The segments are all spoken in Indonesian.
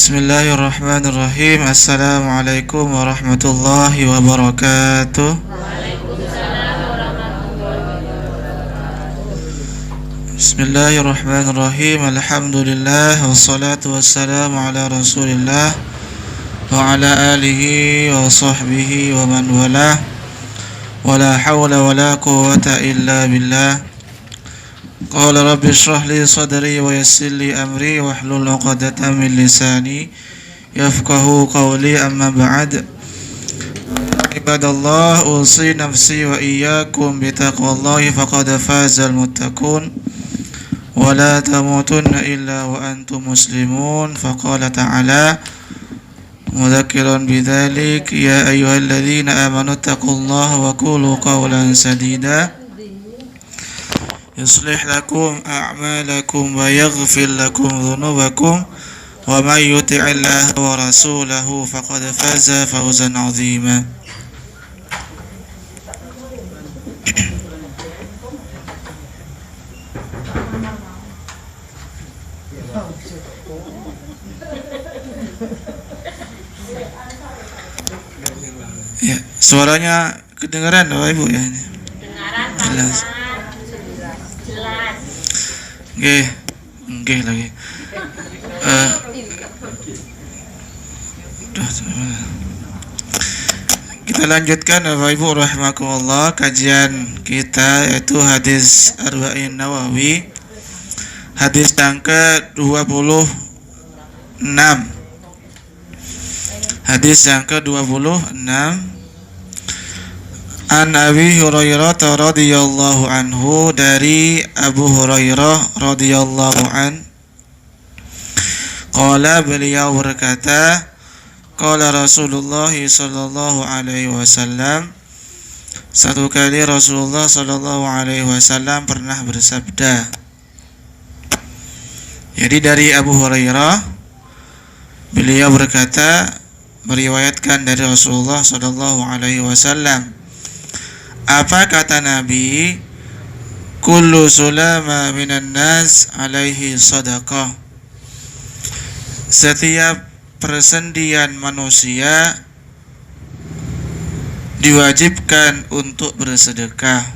Bismillahirrahmanirrahim. Assalamualaikum warahmatullahi wabarakatuh. Bismillahirrahmanirrahim. Alhamdulillah wassalatu wassalamu ala Rasulillah wa ala alihi wa sahbihi wa man walah. Wala hawla wala quwwata illa billah. Qala rabbi shrah li sadri wa yassir li amri wahlul 'uqdatam min lisani yafqahu qawli, amma ba'd. Ibadallah, usi nafsi wa iyyakum bi taqwallahi faqad fazal muttaqun wa la tamutunna illa wa antum muslimun. Faqala ta'ala mudzakiran bidzalik, ya ayyuhalladzina amanu taqullaha wa qulu qawlan sadida yuslih lakum a'malakum wa yaghfir lakum dhunubakum wa may yuti'illaha wa rasulahu faqad faza fawzan 'azima. Ya, suaranya kedengaran Bapak Ibu ya? Jelas. Nggih lagi. Kita lanjutkan Bapak Ibu rahimakumullah kajian kita, yaitu hadis Arba'in Nawawi, hadis yang ke-26. Hadis yang ke-26. An Abi Hurairah radhiyallahu anhu, dari Abu Hurairah radhiyallahu an, qala, beliau berkata, qala Rasulullah sallallahu alaihi wasallam, satu kali Rasulullah sallallahu alaihi wasallam pernah bersabda. Jadi dari Abu Hurairah, beliau berkata, meriwayatkan dari Rasulullah sallallahu alaihi wasallam. Apa kata Nabi? Kullu sulama minan nas alaihi sadaqah. Setiap persendian manusia diwajibkan untuk bersedekah.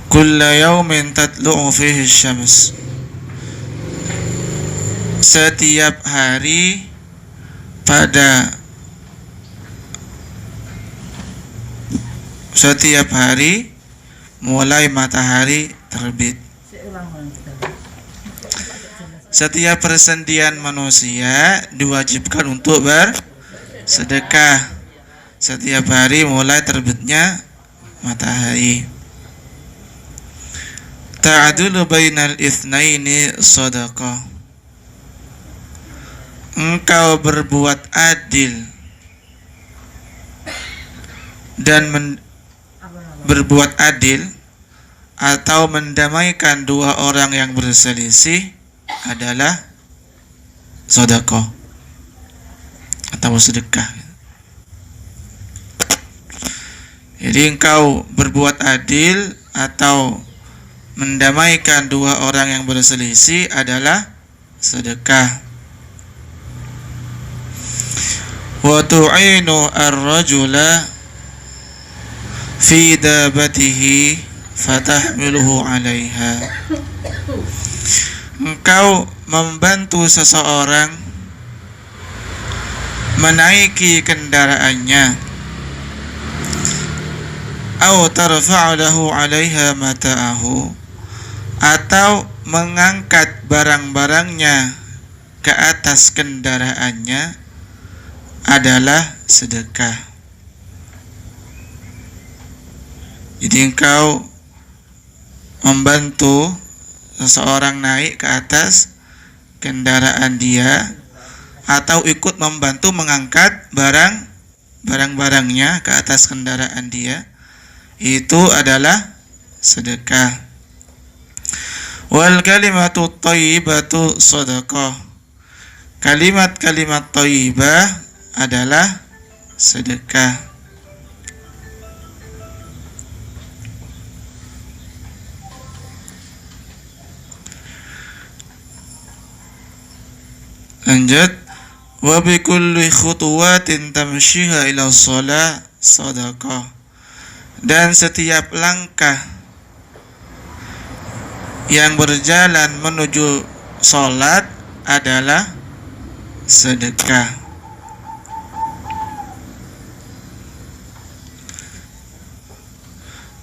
Kulla yawmin tatlu'u fihi syams. Setiap hari mulai matahari terbit. Setiap persendian manusia diwajibkan untuk bersedekah setiap hari mulai terbitnya matahari. Ta'adulu bainal itsnaini shadaqah. Engkau berbuat adil dan berbuat adil atau mendamaikan dua orang yang berselisih adalah sedekah atau sedekah. Jadi engkau berbuat adil atau mendamaikan dua orang yang berselisih adalah sedekah. Wa tu'inu ar-rajula fi dabatihi fatahmiluhu 'alaiha. Engkau membantu seseorang menaiki kendaraannya, au tarfa'u lahu 'alaiha mata'ahu, atau mengangkat barang-barangnya ke atas kendaraannya adalah sedekah. Jadi engkau membantu seseorang naik ke atas kendaraan dia, atau ikut membantu mengangkat barang-barangnya ke atas kendaraan dia, itu adalah sedekah. Wal kalimatu thayyibatu shadaqah. Kalimat-kalimat thayyibah adalah sedekah. Lanjut, wa bi kulli khutuwatin tamshiha ila shalah sadaqah. Dan setiap langkah yang berjalan menuju salat adalah sedekah.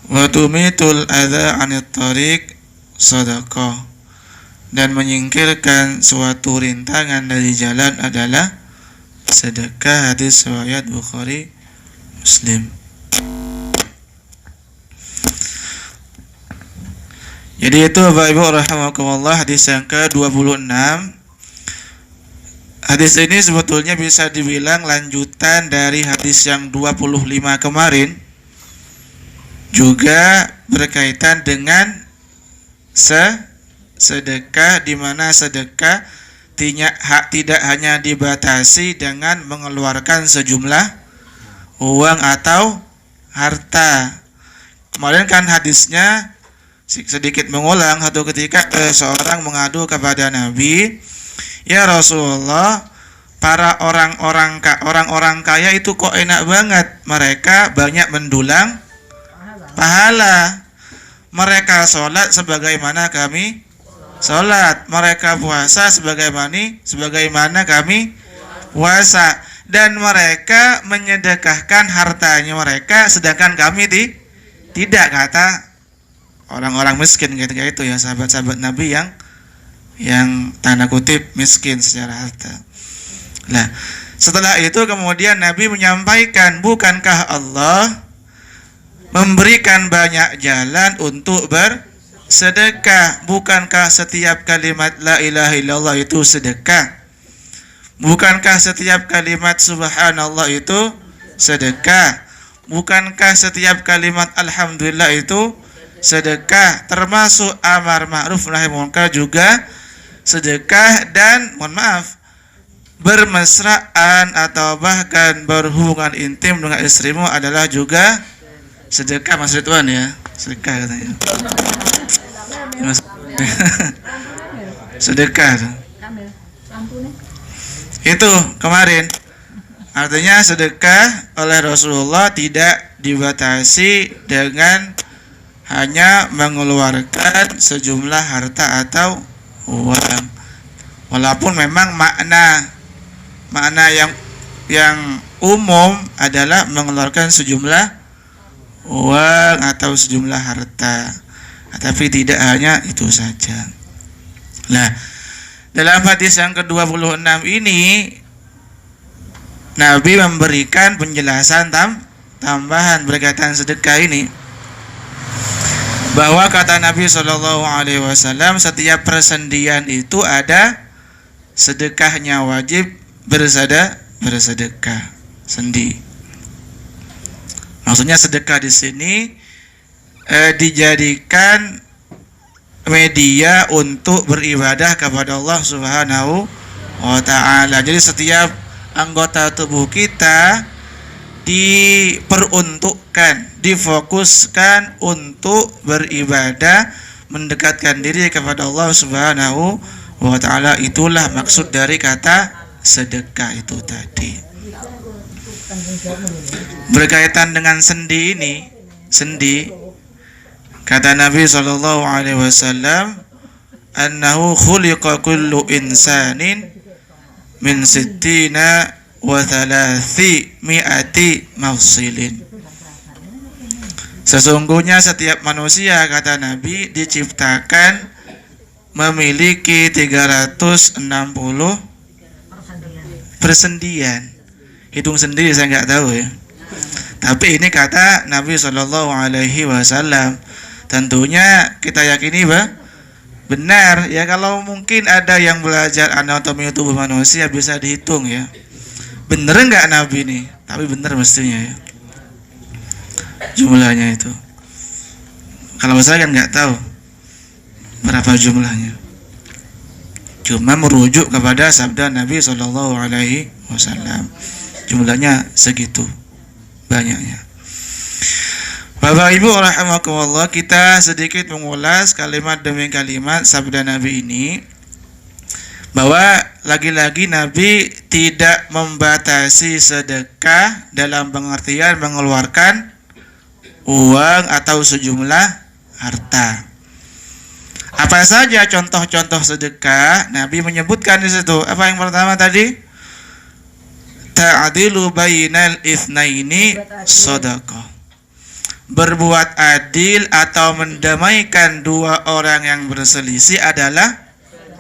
Wa tumitul adza 'anit thariq sadaqah. Dan menyingkirkan suatu rintangan dari jalan adalah sedekah. Hadis riwayat Bukhari Muslim. Jadi itu Bapak Ibu rahimakumullah hadis yang ke-26. Hadis ini sebetulnya bisa dibilang lanjutan dari hadis yang 25 kemarin, juga berkaitan dengan sedekah, di mana sedekah tidak hanya dibatasi dengan mengeluarkan sejumlah uang atau harta. Kemarin kan hadisnya sedikit mengulang, satu ketika seorang mengadu kepada Nabi, "Ya Rasulullah, para orang-orang kaya itu kok enak banget, mereka banyak mendulang pahala. Mereka sholat sebagaimana kami sholat, mereka puasa sebagaimana kami puasa, dan mereka menyedekahkan hartanya mereka, sedangkan kami tidak," kata orang-orang miskin ketika itu ya, sahabat-sahabat Nabi yang tanda kutip miskin secara harta. Nah, setelah itu kemudian Nabi menyampaikan, bukankah Allah memberikan banyak jalan untuk bersedekah? Bukankah setiap kalimat la ilaha illallah itu sedekah? Bukankah setiap kalimat subhanallah itu sedekah? Bukankah setiap kalimat alhamdulillah itu sedekah? Termasuk amar ma'ruf nahi munkar juga sedekah, dan mohon maaf, bermesraan atau bahkan berhubungan intim dengan istrimu adalah juga sedekah. Maksud Tuhan ya, sedekah katanya. Sedekah itu kemarin artinya sedekah oleh Rasulullah tidak dibatasi dengan hanya mengeluarkan sejumlah harta atau uang, walaupun memang makna yang umum adalah mengeluarkan sejumlah uang atau sejumlah harta, tapi tidak hanya itu saja. Nah, dalam hadis yang ke-26 ini Nabi memberikan penjelasan tambahan berkaitan sedekah ini, bahwa kata Nabi SAW, setiap persendian itu ada sedekahnya, wajib bersedekah sendi. Maksudnya sedekah di sini dijadikan media untuk beribadah kepada Allah Subhanahu wa ta'ala. Jadi setiap anggota tubuh kita diperuntukkan, difokuskan untuk beribadah, mendekatkan diri kepada Allah Subhanahu wa ta'ala. Itulah maksud dari kata sedekah itu tadi. Berkaitan dengan sendi ini, kata Nabi SAW, annahu khuliqa kullu insanin min sittina wa thalathi mi'ati mafsilin. Sesungguhnya setiap manusia, kata Nabi, diciptakan memiliki 360 persendian. Hitung sendiri, saya nggak tahu ya. Tapi ini kata Nabi SAW. Tentunya kita yakini benar ya. Kalau mungkin ada yang belajar anatomi tubuh manusia bisa dihitung ya, bener nggak Nabi ini? Tapi bener mestinya ya, jumlahnya itu. Kalau saya kan nggak tahu berapa jumlahnya, cuma merujuk kepada sabda Nabi SAW, jumlahnya segitu banyaknya. Bapak Ibu rahimakumullah, kita sedikit mengulas kalimat demi kalimat sabda Nabi ini. bahwa lagi-lagi Nabi tidak membatasi sedekah dalam pengertian mengeluarkan uang atau sejumlah harta. Apa saja contoh-contoh sedekah? Nabi menyebutkan di situ. Apa yang pertama tadi? Ta'dilu bainal itsnaini shadaqah. Berbuat adil atau mendamaikan dua orang yang berselisih adalah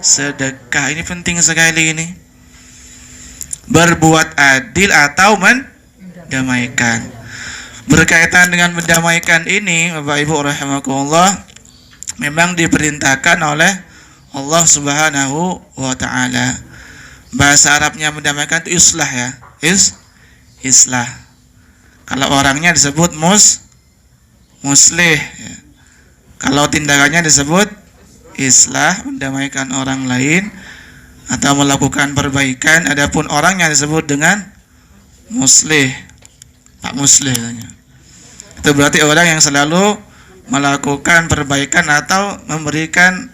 sedekah. Ini penting sekali ini. Berbuat adil atau mendamaikan. Berkaitan dengan mendamaikan ini, Bapak Ibu rahimakumullah, memang diperintahkan oleh Allah Subhanahu wa taala. Bahasa Arabnya mendamaikan itu islah ya. Islah. Kalau orangnya disebut muslih ya. Kalau tindakannya disebut islah, mendamaikan orang lain atau melakukan perbaikan. Adapun orangnya disebut dengan muslih, Pak Muslih. Itu berarti orang yang selalu melakukan perbaikan atau memberikan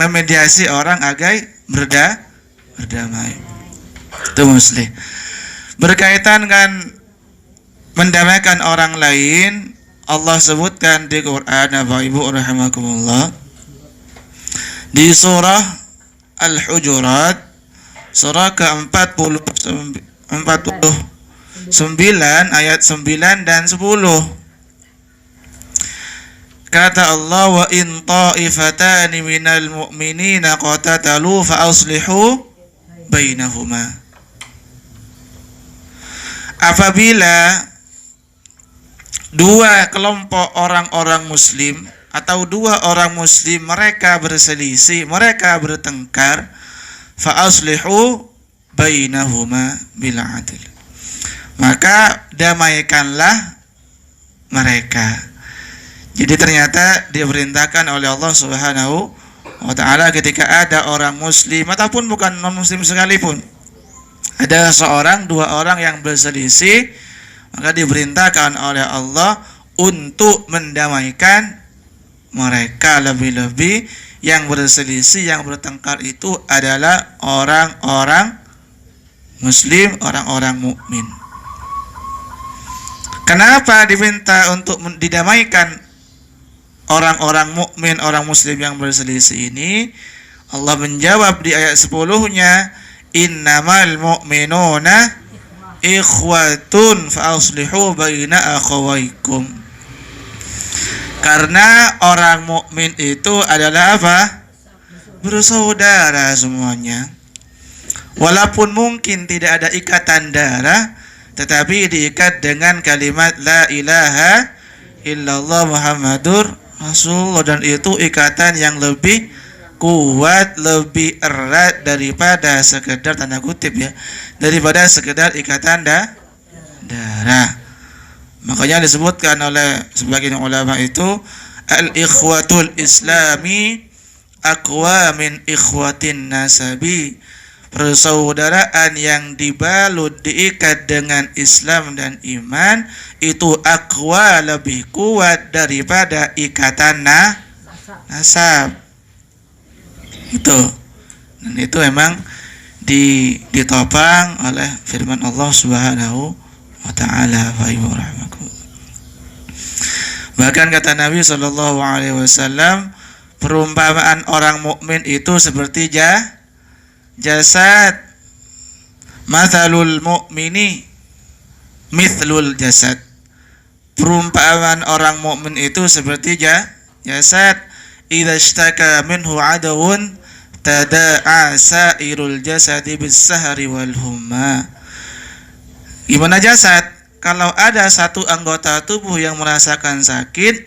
memediasi orang agar berdamai. Itu muslih. Berkaitan dengan mendamaikan orang lain, Allah sebutkan di Quran, Bapak Ibu rahimakumullah, di surah Al-Hujurat, surah ke-49 ayat 9 dan 10. Kata Allah, wa in ta'ifatani minal mu'minina qatatalu fa aslihu bainahuma. Apabila dua kelompok orang-orang muslim atau dua orang muslim mereka berselisih, mereka bertengkar, fa aslihu bainahuma bil adl. Maka damaikanlah mereka. Jadi ternyata diperintahkan oleh Allah Subhanahu wa taala ketika ada orang muslim ataupun bukan non muslim sekalipun, ada seorang dua orang yang berselisih, maka diperintahkan oleh Allah untuk mendamaikan mereka. Lebih-lebih yang berselisih, yang bertengkar itu adalah orang-orang muslim, orang-orang mukmin. Kenapa diminta untuk didamaikan orang-orang mukmin, orang muslim yang berselisih ini? Allah menjawab di ayat 10-nya, innamal mu'minuna ikhwatun fa aslihu baina akhawaykum. Karena orang mukmin itu adalah apa? Bersaudara semuanya. Walaupun mungkin tidak ada ikatan darah, tetapi diikat dengan kalimat la ilaha illallah Muhammadur Rasulullah, dan itu ikatan yang lebih kuat, lebih erat daripada sekedar, tanda kutip ya, daripada sekedar ikatan darah. Makanya disebutkan oleh sebagian ulama itu al-ikhwatul islami aqwa min ikhwatin nasabi. Persaudaraan yang dibalut, diikat dengan Islam dan iman itu aqwa, lebih kuat daripada ikatan nasab. Itu, dan itu memang ditopang oleh firman Allah Subhanahu wa taala. Bahkan kata Nabi sallallahu alaihi wasallam, perumpamaan orang mukmin itu seperti jasad. Mathalul mu'mini mithlul jasad. Perumpamaan orang mukmin itu seperti jasad. Idza ishtaka minhu adawun tada'a sairul jasadi bis-sahri wal humma. Gimana jasad? Kalau ada satu anggota tubuh yang merasakan sakit,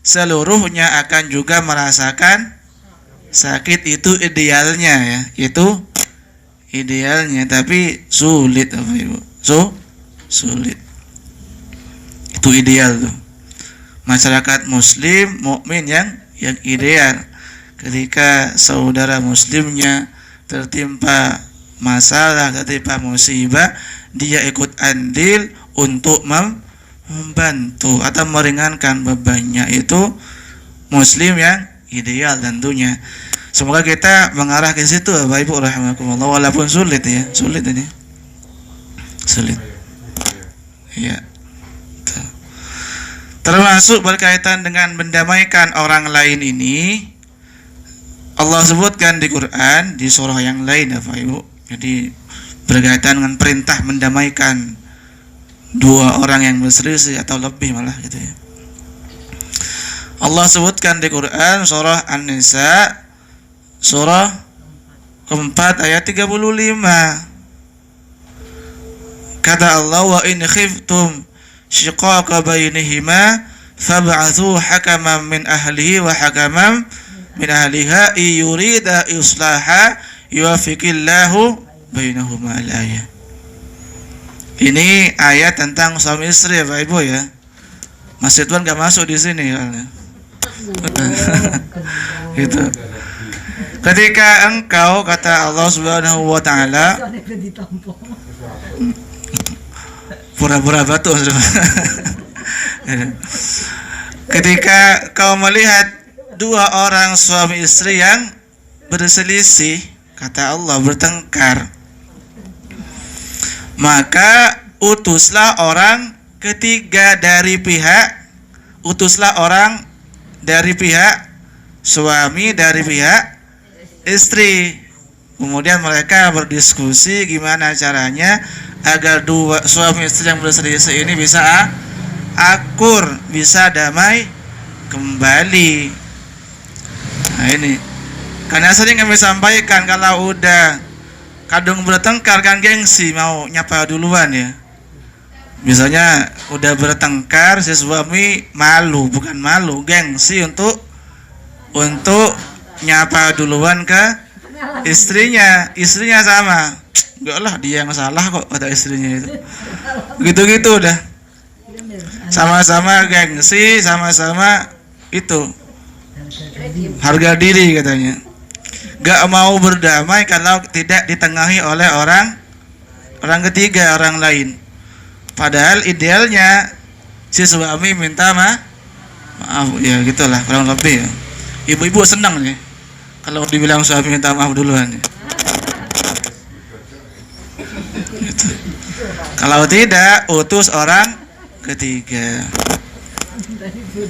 seluruhnya akan juga merasakan sakit. Itu idealnya ya, itu idealnya, tapi sulit apa Ibu? Sulit. Itu ideal tuh. Masyarakat muslim mukmin yang ideal, ketika saudara muslimnya tertimpa masalah, tertimpa musibah, dia ikut andil untuk membantu atau meringankan bebannya. Itu muslim yang ideal tentunya. Semoga kita mengarah ke situ Bapak Ibu rahimakumullah, walaupun sulit ya, sulit ini. Sulit. Ya. Termasuk berkaitan dengan mendamaikan orang lain ini, Allah sebutkan di Quran di surah yang lain Bapak Ibu. Jadi berkaitan dengan perintah mendamaikan dua orang yang berselisih atau lebih malah gitu ya. Allah sebutkan di Quran surah An-Nisa surah keempat ayat 35. Kata Allah, wa in khiftum syiqaqa bainihima fab'athu hakaman min ahlihi wa hakaman min ahliha yurida islaha yuwaffiqillahu bainahuma al-ayah. Ini ayat tentang suami istri ya Pak Ibu ya. Mas Ridwan gak masuk di sini ya. Gitu. Ketika engkau, kata Allah Subhanahu wa taala, pura-pura batuk. Ketika kau melihat dua orang suami istri yang berselisih, kata Allah, bertengkar, maka utuslah orang ketiga dari pihak, utuslah orang dari pihak suami, dari pihak istri. Kemudian mereka berdiskusi gimana caranya agar dua suami istri yang berselisih ini bisa akur, bisa damai kembali. Nah ini, karena sering kami sampaikan, kalau udah kadung bertengkar kan gengsi, mau nyapa duluan ya. Misalnya udah bertengkar, si suami malu, bukan malu, gengsi untuk nyapa duluan ke istrinya. Istrinya sama, enggak lah dia yang salah kok, kata istrinya itu. Gitu-gitu udah. Sama-sama gengsi, sama-sama itu harga diri katanya. Gak mau berdamai kalau tidak ditengahi oleh orang ketiga, orang lain. Padahal idealnya si suami minta maaf ya, gitulah kurang lebih ya. Ibu-ibu senang nih kalau dibilang suami minta maaf duluan ya. Gitu. Kalau tidak, utus orang ketiga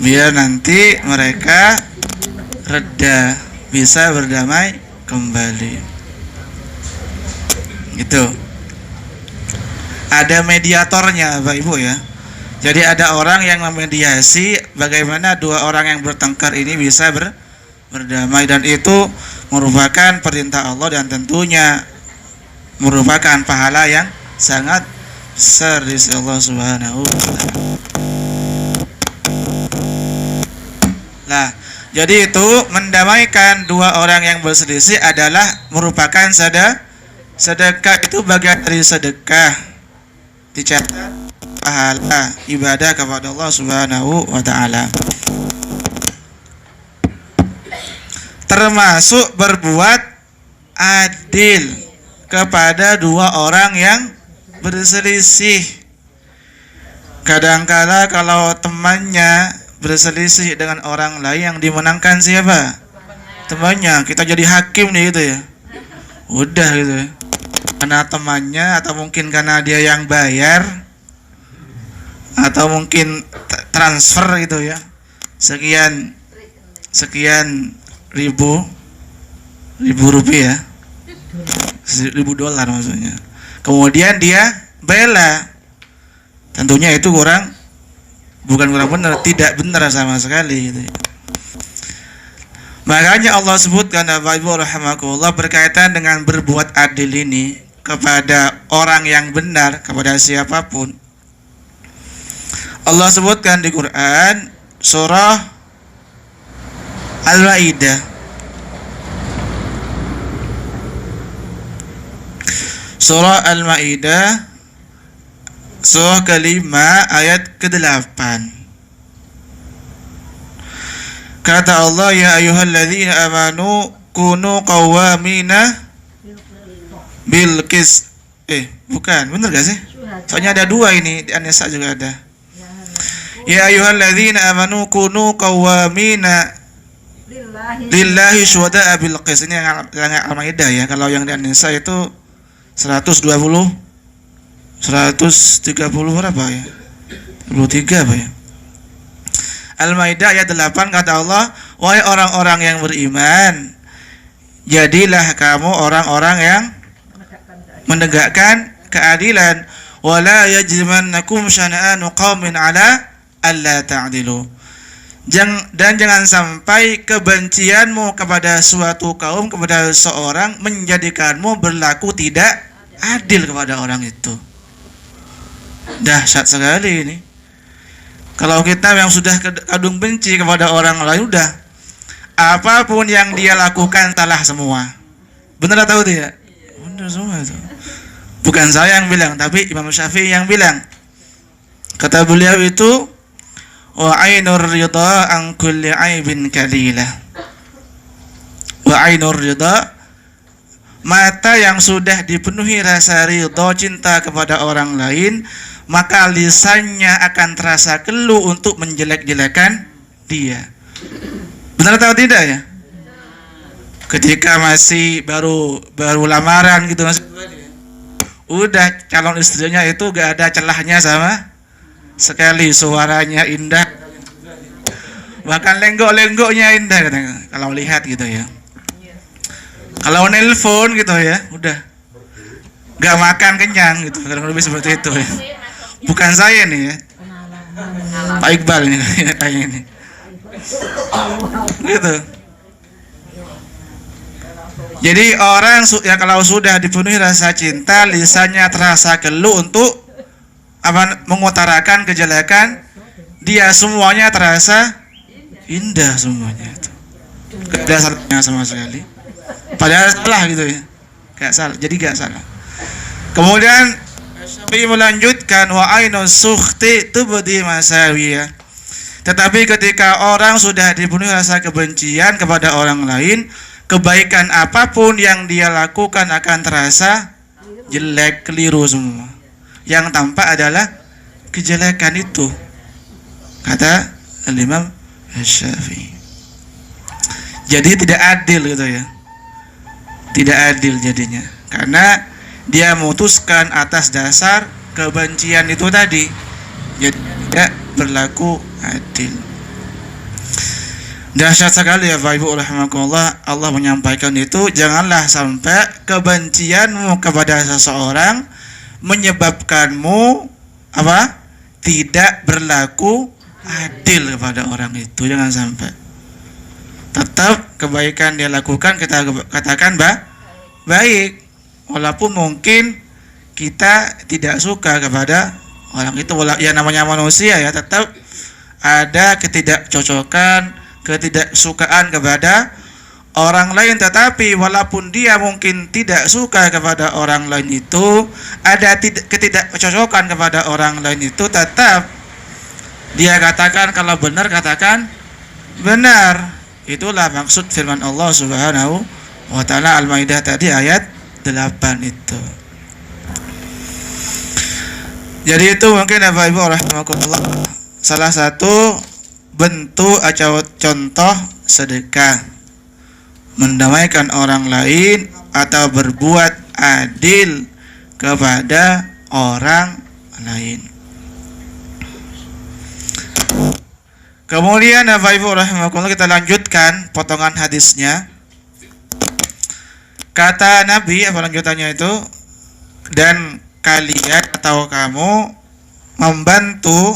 biar nanti mereka reda, bisa berdamai kembali. Gitu. Ada mediatornya Bapak Ibu ya. Jadi ada orang yang memediasi bagaimana dua orang yang bertengkar ini bisa berdamai, dan itu merupakan perintah Allah dan tentunya merupakan pahala yang sangat besar di sisi Allah Subhanahu wa taala. Nah, jadi itu mendamaikan dua orang yang berselisih adalah merupakan sedekah. Itu bagian dari sedekah, dicatat pahala ibadah kepada Allah Subhanahu wa taala. Termasuk berbuat adil kepada dua orang yang berselisih. Kadangkala kalau temannya berselisih dengan orang lain, yang dimenangkan siapa? Temannya. Kita jadi hakim nih gitu ya. Udah gitu ya. Karena temannya, atau mungkin karena dia yang bayar, atau mungkin transfer gitu ya, sekian ribu rupiah, $1.000 maksudnya. Kemudian dia bela, tentunya itu bukan kurang benar, tidak benar sama sekali gitu ya. Makanya Allah sebutkan Bapak Ibu rahimakumullah berkaitan dengan berbuat adil ini kepada orang yang benar, kepada siapapun. Allah sebutkan di Quran surah Al-Maidah surah ke-5 ayat ke-8. Kata Allah, ya ayyuhalladzina amanu kunu qawwamina bil qis. Bukan, bener gak sih? Soalnya ada dua ini, di An-Nisa juga ada. Ya ayyuhalladzina amanu kunu qawwamina lillahi syuhada'a bil qis. Ini yang Al-Maidah ya. Kalau yang di An-Nisa itu 120 130 berapa ya? 23 apa ya? Al-Maidah ayat 8 kata Allah, wahai orang-orang yang beriman, jadilah kamu orang-orang yang menegakkan keadilan. Wala yajrimannakum syana'anu qaumin ala alla ta'dilu. Dan jangan sampai kebencianmu kepada suatu kaum, kepada seorang, menjadikanmu berlaku tidak adil kepada orang itu. Dahsyat sekali ini. Kalau kita yang sudah kadung benci kepada orang lain, udah apapun yang dia lakukan salah semua. Benar atau tidak? Benar semua itu. Bukan saya yang bilang, tapi Imam Syafi'i yang bilang. Kata beliau itu, wa ainur ridha an kulli aibin kalila. Wa ainur ridha, mata yang sudah dipenuhi rasa ridha, cinta kepada orang lain, maka lisannya akan terasa keluh untuk menjelek-jelekan dia. Benar atau tidak ya? Ketika masih baru lamaran gitu, masih udah calon istrinya itu gak ada celahnya sama sekali, suaranya indah, bahkan lenggok-lenggoknya indah katanya, kalau lihat gitu ya. Kalau nelpon gitu ya, udah gak makan kenyang gitu, kurang lebih seperti itu ya. Bukan saya nih ya, Pak Iqbal nih kayak ini gitu. Jadi orang ya kalau sudah dipenuhi rasa cinta, lisannya terasa keluh untuk mengutarakan kejelekan dia, semuanya terasa indah semuanya itu. Gak ada salahnya sama sekali. Padahal salah gitu ya. Gak salah, jadi gak salah. Kemudian Syafi'i melanjutkan, wa ainu sukhti tubdi masawiya. Tetapi ketika orang sudah dipenuhi rasa kebencian kepada orang lain, kebaikan apapun yang dia lakukan akan terasa jelek, keliru semua. Yang tampak adalah kejelekan itu, kata Imam Syafi'i. Jadi tidak adil gitu ya. Tidak adil jadinya, karena dia memutuskan atas dasar kebencian itu tadi. Jadi tidak berlaku adil. Dahsyat sekali ya Bapak Ibu rahimakumullah. Allah menyampaikan itu, janganlah sampai kebencianmu kepada seseorang menyebabkanmu tidak berlaku adil kepada orang itu. Jangan sampai. Tetap kebaikan dia lakukan kita katakan baik, walaupun mungkin kita tidak suka kepada orang itu. Ya namanya manusia ya, tetap ada ketidakcocokan, ketidaksukaan kepada orang lain. Tetapi walaupun dia mungkin tidak suka kepada orang lain itu, ada ketidakcocokan kepada orang lain itu, tetap dia katakan kalau benar, katakan benar. Itulah maksud firman Allah Subhanahu wa ta'ala Al-Maidah tadi ayat 8 itu. Jadi itu mungkin Bapak Ibu rahimakumullah salah satu bentuk atau contoh sedekah, mendamaikan orang lain atau berbuat adil kepada orang lain. Kemudian Bapak Ibu rahimakumullah, kita lanjutkan potongan hadisnya. Kata Nabi lanjutannya itu, dan kalian atau kamu membantu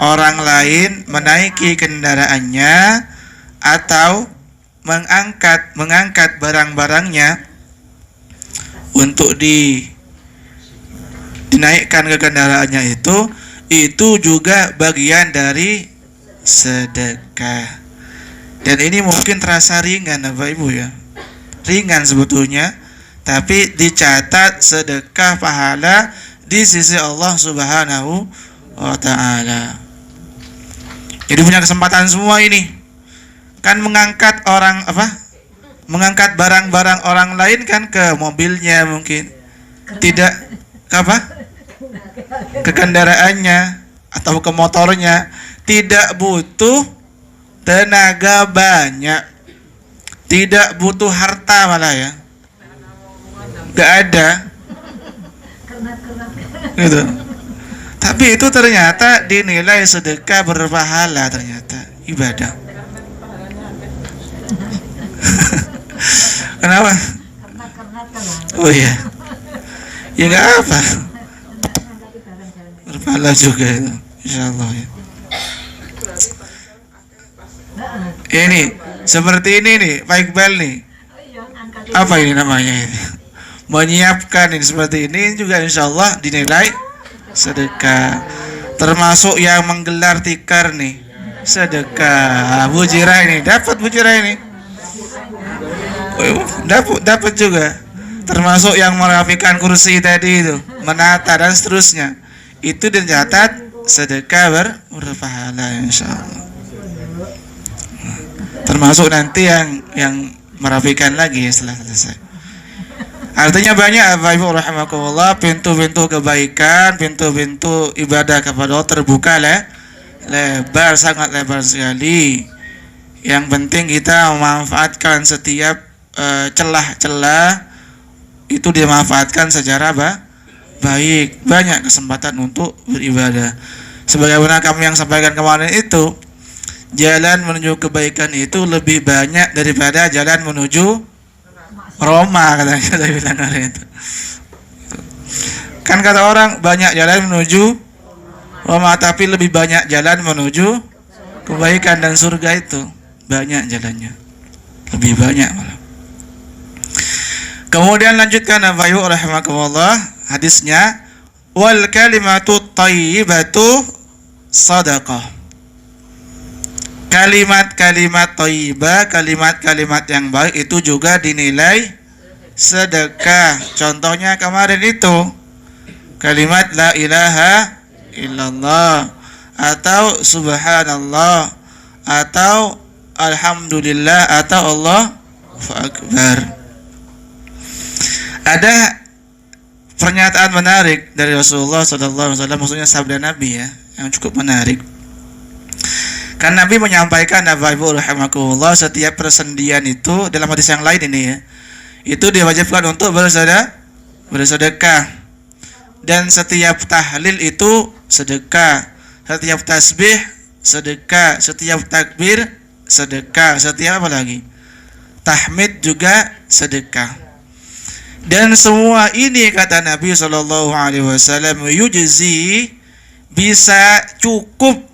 orang lain menaiki kendaraannya atau mengangkat barang-barangnya untuk dinaikkan ke kendaraannya, itu juga bagian dari sedekah. Dan ini mungkin terasa ringan Bapak Ibu ya, ringan sebetulnya, tapi dicatat sedekah pahala di sisi Allah Subhanahu wa ta'ala. Jadi punya kesempatan semua ini. Kan mengangkat mengangkat barang-barang orang lain kan ke mobilnya mungkin. Tidak ke kendaraannya atau ke motornya, tidak butuh tenaga banyak, tidak butuh harta malah ya, gak ada gitu. Tapi itu ternyata dinilai sedekah berpahala, ternyata ibadah. Kenapa? Oh iya, ya nggak apa, berpahala juga itu, insyaallah ya. Ini seperti ini nih, Pak Iqbal nih. Apa ini namanya ini? Menyiapkan ini seperti ini juga insyaallah dinilai sedekah. Termasuk yang menggelar tikar nih, sedekah. Bu Jira ini dapat, Bu Jira ini. Dapat juga. Termasuk yang merapikan kursi tadi itu, menata dan seterusnya. Itu dicatat sedekah berpahala insyaallah. Termasuk nanti yang merapikan lagi setelah selesai. Artinya banyak Bapak Ibu rahimakumullah, pintu-pintu kebaikan, pintu-pintu ibadah kepada Allah terbuka lebar, sangat lebar sekali. Yang penting kita memanfaatkan setiap celah-celah itu dimanfaatkan secara baik. Banyak kesempatan untuk beribadah. Sebagaimana kami yang sampaikan kemarin itu, jalan menuju kebaikan itu lebih banyak daripada jalan menuju Roma, katanya itu. Kan kata orang banyak jalan menuju Roma, tapi lebih banyak jalan menuju kebaikan dan surga itu. Banyak jalannya, lebih banyak malah. Kemudian lanjutkan Bapak Ibu rahimakumullah hadisnya, wal kalimatu thayyibatu sadaqah. Kalimat-kalimat thayyibah, kalimat-kalimat yang baik itu juga dinilai sedekah. Contohnya kemarin itu kalimat la ilaha illallah, atau subhanallah, atau alhamdulillah, atau Allahu akbar. Ada pernyataan menarik dari Rasulullah SAW, maksudnya sabda Nabi ya, yang cukup menarik. Kan Nabi menyampaikan, Bapak Ibu rahimakumullah, setiap persendian itu dalam hadis yang lain ini ya, itu diwajibkan untuk bersedekah. Dan setiap tahlil itu sedekah, setiap tasbih sedekah, setiap takbir sedekah, setiap apa lagi? Tahmid juga sedekah. Dan semua ini kata Nabi SAW yujzi, bisa cukup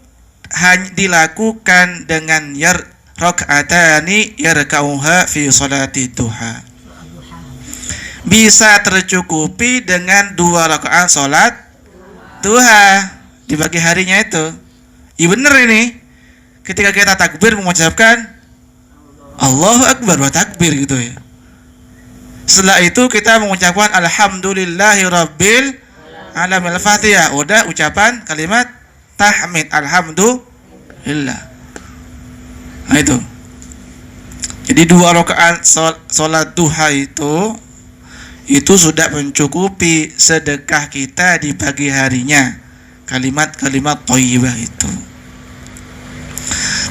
hanya dilakukan dengan rak'atani yarka'uha fi salati duha. Bisa tercukupi dengan 2 rakaat salat duha di pagi harinya itu. Iya benar ini. Ketika kita takbir mengucapkan Allahu Akbar wa takbir gitu ya. Setelah itu kita mengucapkan alhamdulillahi rabbil alamin, al-Fatihah. Udah ucapan kalimat tahmid alhamdulillah. Nah itu. Jadi 2 rakaat salat duha itu sudah mencukupi sedekah kita di pagi harinya. Kalimat-kalimat thayyibah itu.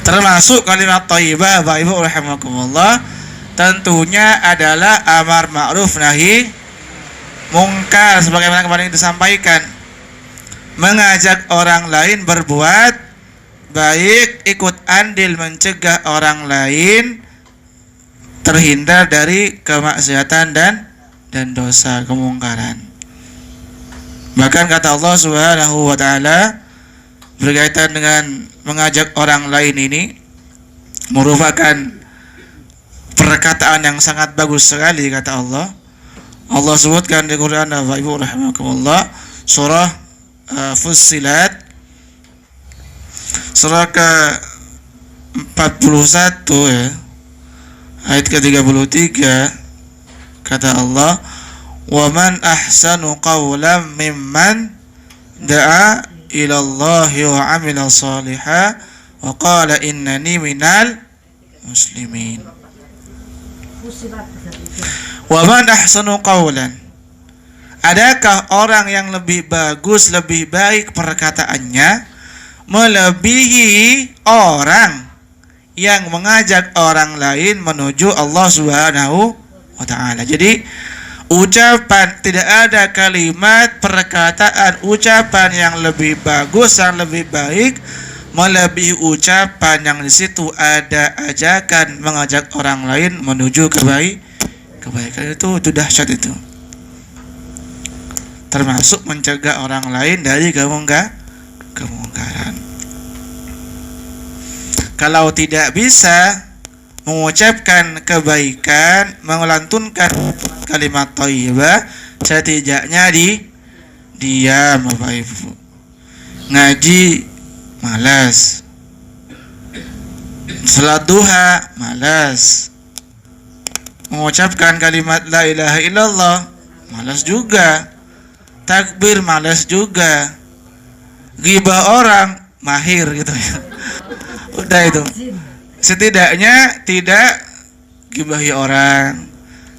Termasuk kalimat thayyibah Bapak Ibu rahimakumullah, tentunya adalah amar ma'ruf nahi mungkar, sebagaimana kemarin disampaikan. Mengajak orang lain berbuat baik, ikut andil mencegah orang lain terhindar dari kemaksiatan dan dosa kemungkaran. Bahkan kata Allah Subhanahu wa taala berkaitan dengan mengajak orang lain ini merupakan perkataan yang sangat bagus sekali, kata Allah. Allah sebutkan di Quran, Bapak Ibu rahimakumullah, surah Fussilat, surah ke-41 ya, ayat ke-33, kata Allah, wa man ahsanu qawlan mimman da'a ila Allahi wa 'amila shalihan wa qala innani minal muslimin. Wa man ahsanu qawlan, adakah orang yang lebih bagus, lebih baik perkataannya, melebihi orang yang mengajak orang lain menuju Allah Subhanahu wa taala. Jadi ucapan, tidak ada kalimat, perkataan, ucapan yang lebih bagus, yang lebih baik melebihi ucapan yang di situ ada ajakan mengajak orang lain menuju kebaikan. Itu dahsyat itu. Termasuk mencegah orang lain dari kemungkaran. Kalau tidak bisa mengucapkan kebaikan, melantunkan kalimat thayyibah, setidaknya diam Bapak Ibu. Ngaji malas, salat duha malas, mengucapkan kalimat la ilaha illallah malas juga, takbir malas juga, ghibah orang mahir gitu ya. Udah itu. Setidaknya tidak gibahi orang,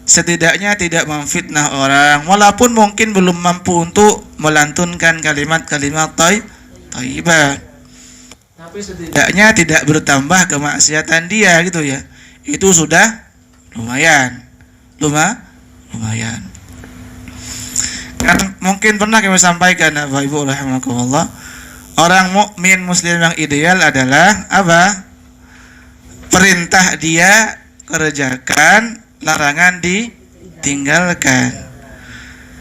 setidaknya tidak memfitnah orang, walaupun mungkin belum mampu untuk melantunkan kalimat-kalimat thayyibah, tapi setidaknya tidak bertambah kemaksiatan dia gitu ya. Itu sudah lumayan. Kan mungkin pernah kami sampaikan Bapak Ibu rahimakumullah, orang mukmin muslim yang ideal adalah apa? Perintah dia kerjakan, larangan ditinggalkan.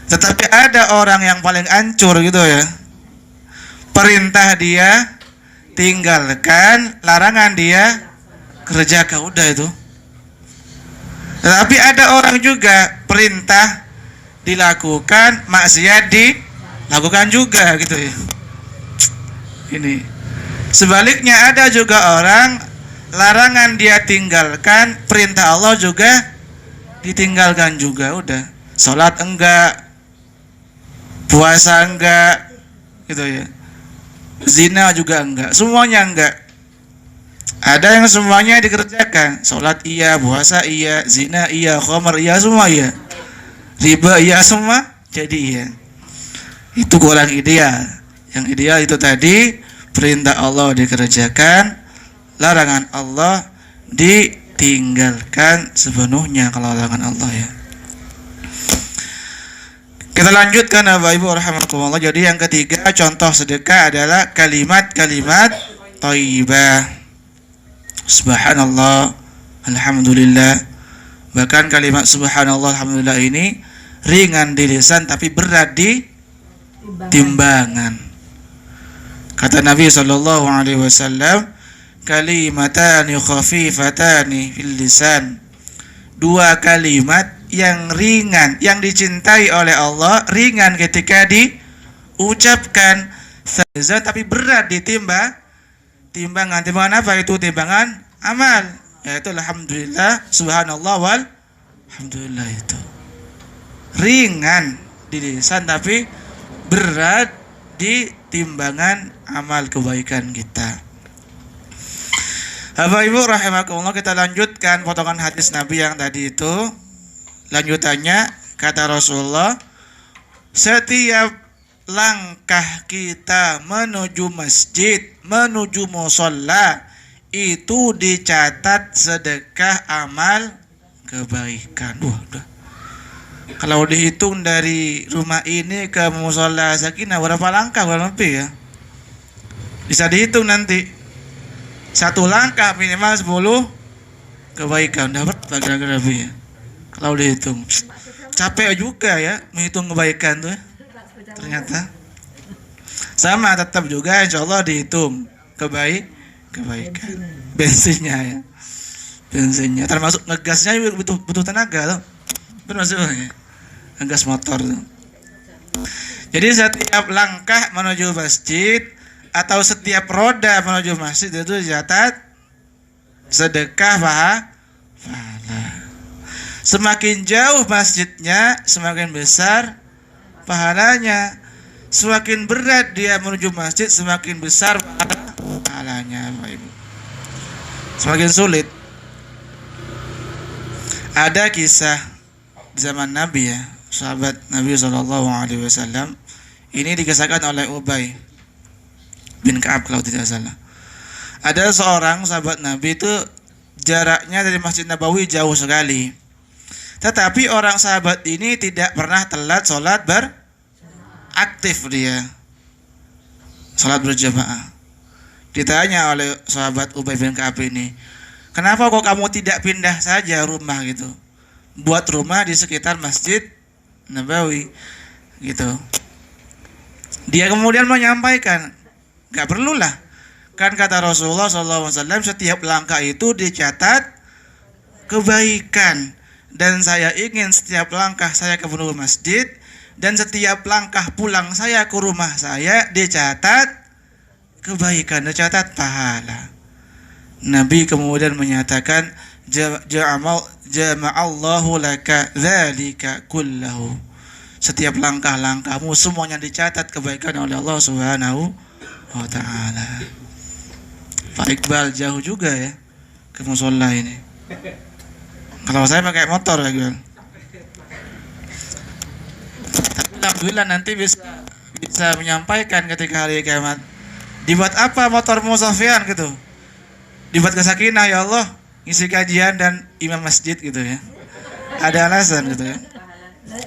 Tetapi ada orang yang paling hancur gitu ya. Perintah dia tinggalkan, larangan dia kerjakan, udah itu. Tetapi ada orang juga perintah dilakukan, maksiat dilakukan juga gitu ya. Ini. Sebaliknya ada juga orang larangan dia tinggalkan, perintah Allah juga ditinggalkan juga, udah. Salat enggak, puasa enggak, gitu ya. Zina juga enggak, semuanya enggak. Ada yang semuanya dikerjakan, salat iya, puasa iya, zina iya, khamar iya, semua iya. Riba iya, semua jadi iya. Itu kurang ideal. Yang ideal itu tadi, perintah Allah dikerjakan, larangan Allah ditinggalkan sepenuhnya kalau larangan Allah ya. Kita lanjutkan Bapak Ibu rahimakumullah. Jadi yang ketiga contoh sedekah adalah kalimat-kalimat thayyibah. Subhanallah, alhamdulillah. Bahkan kalimat subhanallah, alhamdulillah ini ringan di lisan tapi berat di timbangan. Kata Nabi SAW, kalimatani khafifatani fil lisan. Dua kalimat yang ringan, yang dicintai oleh Allah, ringan ketika diucapkan, tapi berat di timbangan. Timbangan apa itu? Timbangan amal, yaitu alhamdulillah, subhanallah wal alhamdulillah. Itu ringan di lisan tapi berat di timbangan amal kebaikan kita. Bapak Ibu rahimakumullah, kita lanjutkan potongan hadis Nabi yang tadi itu. Lanjutannya kata Rasulullah, setiap langkah kita menuju masjid, menuju musholla, itu dicatat sedekah amal kebaikan. Udah. Kalau dihitung dari rumah ini ke musholla Sakinah berapa langkah kurang lebih ya? Bisa dihitung nanti. Satu langkah minimal 10 kebaikan dapat kira-kira lebih ya. Kalau dihitung capek juga ya menghitung kebaikan tuh ya. Ternyata sama tetap juga insya Allah dihitung kebaikan bensinnya ya. Bensinnya termasuk ngegasnya butuh tenaga tuh. Termasuk ya. Ngegas motor tuh. Jadi setiap langkah menuju masjid atau setiap roda menuju masjid itu dicatat sedekah pahala. Semakin jauh masjidnya, semakin besar pahalanya. Semakin berat dia menuju masjid, semakin besar pahalanya. Semakin sulit. Ada kisah di zaman Nabi ya, sahabat Nabi SAW. Ini dikisahkan oleh Ubay bin Ka'ab kalau tidak salah. Ada seorang sahabat Nabi itu jaraknya dari Masjid Nabawi jauh sekali. Tetapi orang sahabat ini tidak pernah telat sholat beraktif dia. Sholat berjamaah. Ditanya oleh sahabat Ubay bin Ka'ab ini, kenapa kok kamu tidak pindah saja rumah gitu? Buat rumah di sekitar Masjid Nabawi gitu. Dia kemudian menyampaikan, gak perlulah. Kan kata Rasulullah SAW, setiap langkah itu dicatat kebaikan. Dan saya ingin setiap langkah saya ke penghulu masjid, dan setiap langkah pulang saya ke rumah saya dicatat kebaikan, dicatat pahala. Nabi kemudian menyatakan, jama'allahu laka dzalika kullahu. Setiap langkah-langkahmu semuanya dicatat kebaikan oleh Allah Subhanahu wa ta'ala. Pak Iqbal jauh juga ya ke musola ini. Kalau saya pakai motor ya Iqbal. Tapi alhamdulillah nanti bisa menyampaikan ketika hari kiamat. Dibuat apa motormu Sofyan gitu? Dibuat ke Sakinah ya Allah, ngisi kajian dan imam masjid gitu ya. Ada alasan gitu ya.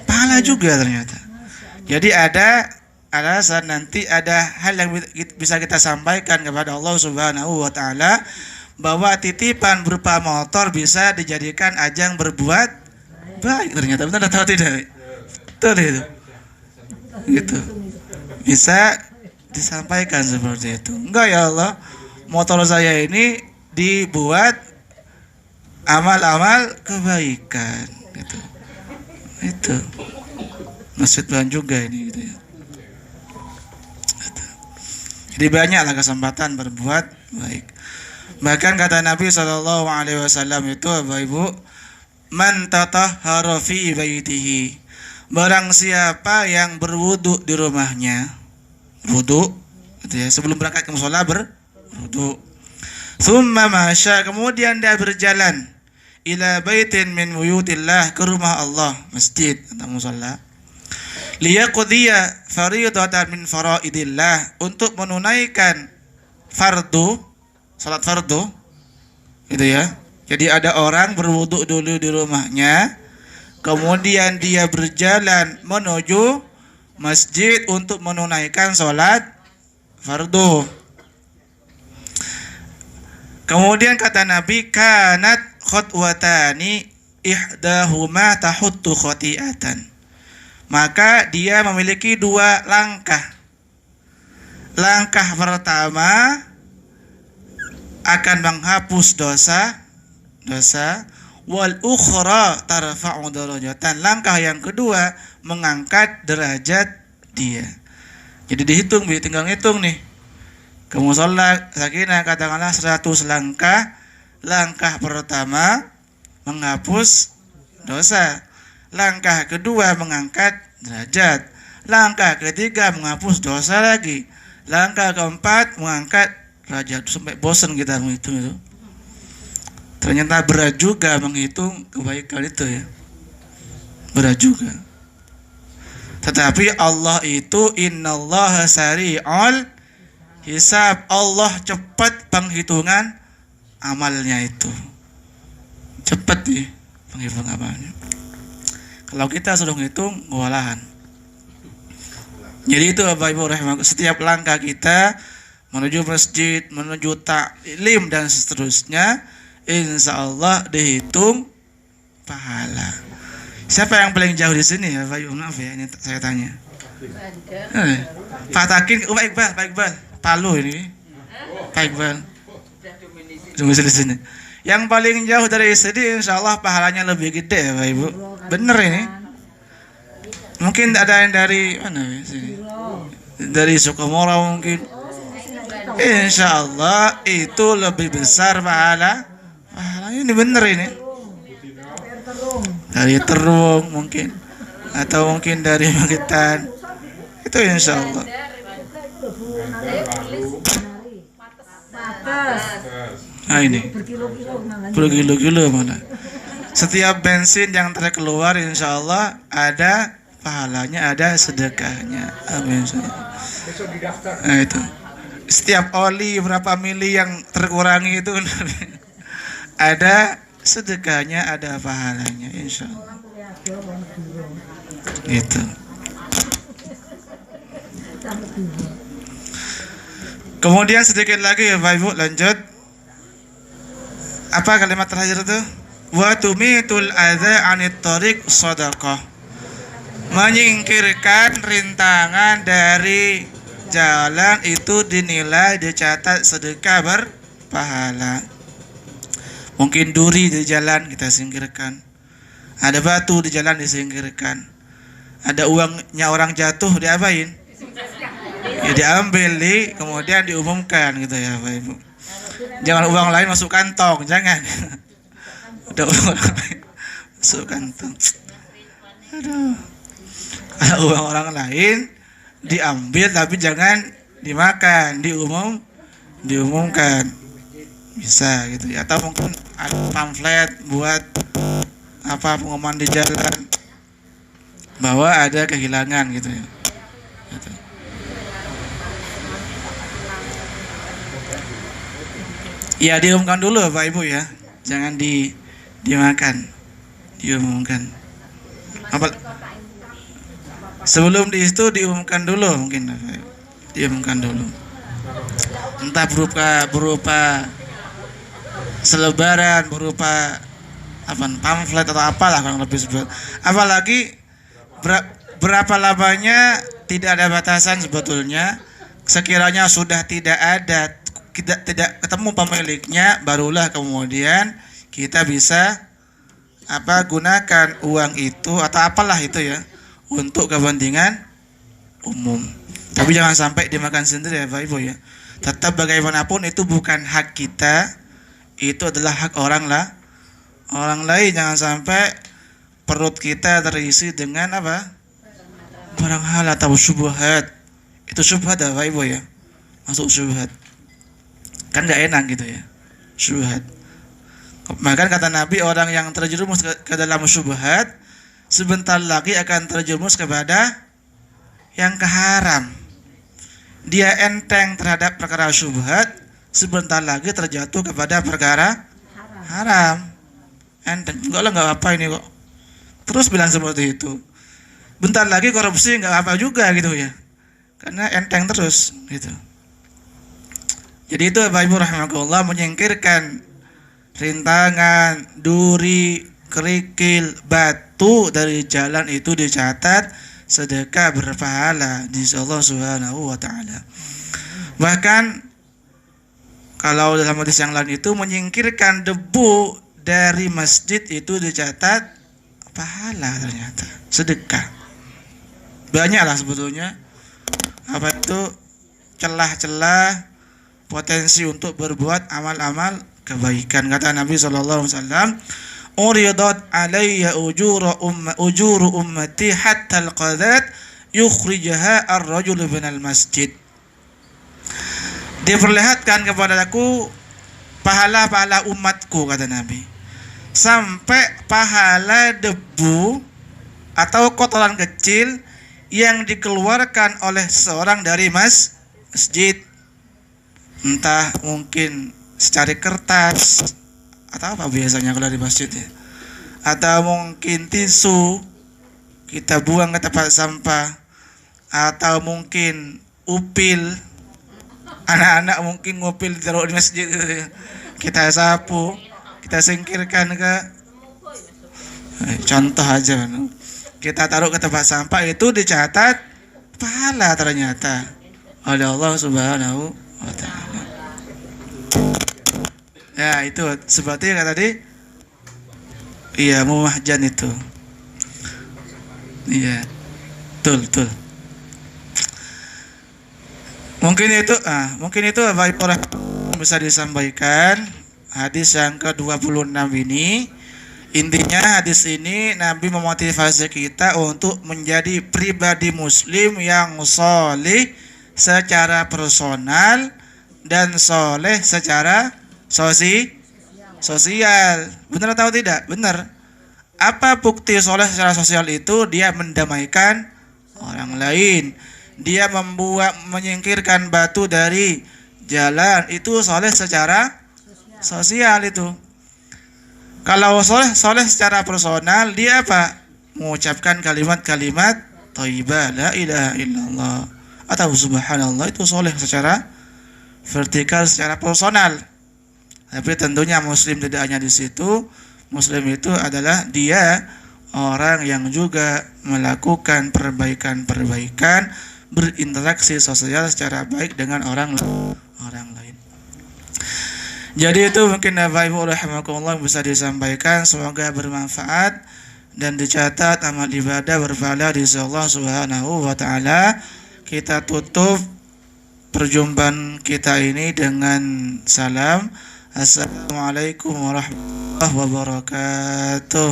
Pahala juga ternyata. Jadi ada alasan, nanti ada hal yang bisa kita sampaikan kepada Allah Subhanahu wa ta'ala, bahwa titipan berupa motor bisa dijadikan ajang berbuat baik ternyata. Benar atau tidak? Betul itu. Gitu. Bisa disampaikan seperti itu. Enggak ya Allah, motor saya ini dibuat amal-amal kebaikan gitu. Itu Masjid Tuhan juga ini gitu ya. Jadi banyaklah kesempatan berbuat baik. Bahkan kata Nabi SAW itu, Bapak Ibu, man tatahhara fi baitihi, barang siapa yang berwudu di rumahnya, wudu gitu ya, sebelum berangkat ke mushola berwudu. Tsumma masya, kemudian dia berjalan ila baitin min buyutillah, ke rumah Allah, masjid atau mushola, liyaqdiya fardatan min faraidillah, untuk menunaikan fardu, salat fardu gitu ya. Jadi ada orang berwudu dulu di rumahnya, kemudian dia berjalan menuju masjid untuk menunaikan salat fardu. Kemudian kata Nabi, kanat khutwatani ihdahuma tahuttu khati'atan, maka dia memiliki dua langkah. Langkah pertama akan menghapus dosa, wal ukhra tarfa'u darajatan, langkah yang kedua mengangkat derajat dia. Jadi dihitung, tinggal ngitung nih. Ke mushola Sakinah katakanlah 100 langkah. Langkah pertama menghapus dosa, langkah kedua mengangkat derajat, langkah ketiga menghapus dosa lagi, langkah keempat mengangkat derajat. Sampai bosan kita menghitung itu. Ternyata berat juga menghitung kebaikan itu ya. Berat juga. Tetapi Allah itu innallaha sari'ul hisab, Allah cepat penghitungan amalnya itu. Cepat nih penghitungan amalnya. Kalau kita sudah ngitung, kewalahan. Jadi itu Bapak Ibu rahimahullah, setiap langkah kita menuju masjid, menuju taklim dan seterusnya, insya Allah dihitung pahala. Siapa yang paling jauh di sini ya Bapak Ibu? Maaf ya, ini saya tanya. Pak Takin, Pak Iqbal, Palu ini. Pak Iqbal. Di sini. Yang paling jauh dari sini insya Allah pahalanya lebih gede ya Bapak Ibu. Bener ini. Mungkin ada yang dari mana ya sini? Dari Sukamora mungkin. Insya Allah itu lebih besar pahalanya ini, bener ini. Dari Terung mungkin, atau mungkin dari Magetan. Itu insya Allah. Nah ini berkilo-kilo mana. Setiap bensin yang terkeluar insya Allah ada pahalanya, ada sedekahnya. Amin. Nah itu. setiap oli berapa mili yang terkurangi itu ada sedekahnya, ada pahalanya, insya Allah. Gitu. Kemudian sedikit lagi ya Pak Ibu, lanjut. Apa kalimat terakhir itu? Wa tumitul adza 'anit thariq shadaqah. Menyingkirkan rintangan dari jalan itu dinilai, dicatat sedekah berpahala. Mungkin duri di jalan kita singkirkan, ada batu di jalan disingkirkan, ada uangnya orang jatuh diapain? Ya diambil, kemudian diumumkan gitu ya Pak Ibu. Jangan uang lain masuk kantong, jangan. Udah uang lain masuk kantong. Aduh. Ada uang orang lain diambil tapi jangan dimakan, diumumkan. Bisa gitu ya. Atau mungkin ada pamflet buat apa pengumuman di jalan bahwa ada kehilangan gitu ya. Gitu. Ya diumumkan dulu Pak Ibu ya. Jangan dimakan. Diumumkan. Apa sebelum di itu diumumkan dulu mungkin Pak Ibu. Diumumkan dulu. Entah berupa selebaran, berupa apa pamflet atau apalah kurang lebih sebut. Apalagi berapa lamanya tidak ada batasan sebetulnya. Sekiranya sudah tidak ketemu pemiliknya, barulah kemudian kita bisa gunakan uang itu atau apalah itu ya untuk kepentingan umum. Tapi jangan sampai dimakan sendiri ya Pak Ibu ya. Tetap bagaimanapun itu bukan hak kita, itu adalah hak orang lain. Jangan sampai perut kita terisi dengan barang halal atau syubhat. Itu syubhat ya Pak Ibu ya, masuk syubhat kan gak enak gitu ya, syubhat. Maka kata Nabi, orang yang terjerumus ke dalam syubhat sebentar lagi akan terjerumus kepada yang keharam. Dia enteng terhadap perkara syubhat, sebentar lagi terjatuh kepada perkara haram. Enteng, enggak lah, enggak apa ini kok. Terus bilang seperti itu. Bentar lagi korupsi enggak apa juga gitu ya. Karena enteng terus gitu. Jadi itu Bapak Ibu rahimakumullah, menyingkirkan rintangan, duri, kerikil, batu dari jalan itu dicatat sedekah berpahala di Allah Subhanahu wa taala. Bahkan kalau dalam hadis yang lain itu menyingkirkan debu dari masjid itu dicatat pahala, ternyata sedekah. Banyaklah sebetulnya celah-celah potensi untuk berbuat amal-amal kebaikan. Kata Nabi sallallahu alaihi wasallam, "Uridat alayya ujuru ummati hatta al-qadat yukhrijaha ar-rajulu minal masjid." Diperlihatkan kepadaku pahala-pahala umatku, kata Nabi, sampai pahala debu atau kotoran kecil yang dikeluarkan oleh seorang dari masjid. Entah mungkin secari kertas atau apa biasanya kalau di masjid ya, atau mungkin tisu kita buang ke tempat sampah, atau mungkin upil, anak-anak mungkin ngupil taruh di masjid gitu ya. Kita sapu, kita singkirkan ke contoh aja, kita taruh ke tempat sampah, itu dicatat pahala ternyata oleh Allah Subhanahu wa taala. Ya itu seperti yang tadi, iya memahjan itu, iya betul. Mungkin itu Bapak bisa disampaikan hadis yang ke-26 ini. Intinya hadis ini Nabi memotivasi kita untuk menjadi pribadi muslim yang sholih secara personal dan sholih secara sosial. Benar atau tidak? Benar. Apa bukti sholih secara sosial itu? Dia mendamaikan orang lain. Dia menyingkirkan batu dari jalan, itu soleh secara sosial itu. Kalau soleh secara personal, dia apa? Mengucapkan kalimat-kalimat thayyibah, la ilaha illallah atau subhanallah, itu soleh secara vertikal, secara personal. Tapi tentunya muslim tidak hanya di situ. Muslim itu adalah dia orang yang juga melakukan perbaikan-perbaikan, berinteraksi sosial secara baik dengan orang lain. Jadi itu mungkin Bapak Ibu rahimakumullah bisa disampaikan, semoga bermanfaat dan dicatat amal ibadah berpahala di sisi Allah Subhanahu wa taala. Kita tutup perjumpaan kita ini dengan salam. Assalamualaikum warahmatullahi wabarakatuh.